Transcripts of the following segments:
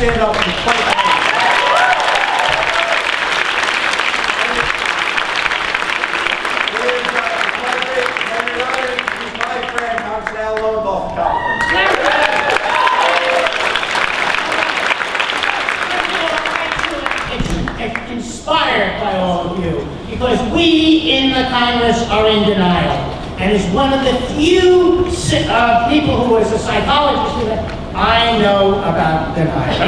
stand up and fight. My friend, Mount Sallow, Gulf California. It's inspired by all of you, because we in the Congress are in denial. And as one of the few people who is a psychologist who said, I know about denial.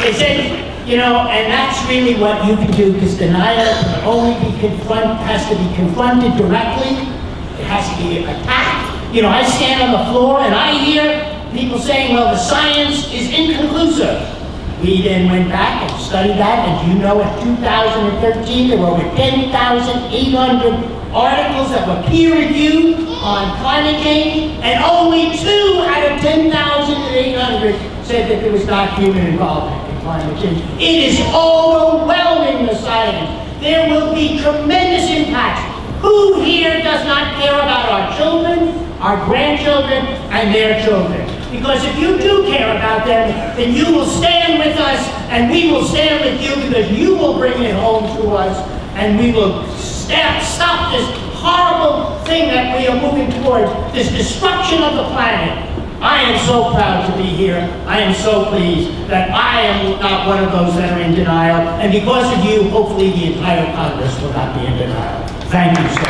They said, you know, and that's really what you can do, because denial can only be has to be confronted directly. It has to be attacked. You know, I stand on the floor and I hear people saying, well, the science is inconclusive. We then went back and studied that, and you know, in 2013, there were over 10,800 articles that were peer-reviewed on climate change, and only 2 out of 10,800 said that there was not human involvement in climate change. It is overwhelming the science. There will be tremendous impacts. Who here does not care about our children, our grandchildren, and their children? Because if you do care about them, then you will stand with us, and we will stand with you, because you will bring it home to us, and we will stop this horrible thing that we are moving towards, this destruction of the planet. I am so proud to be here. I am so pleased that I am not one of those that are in denial, and because of you, hopefully the entire Congress will not be in denial. Thank you so much.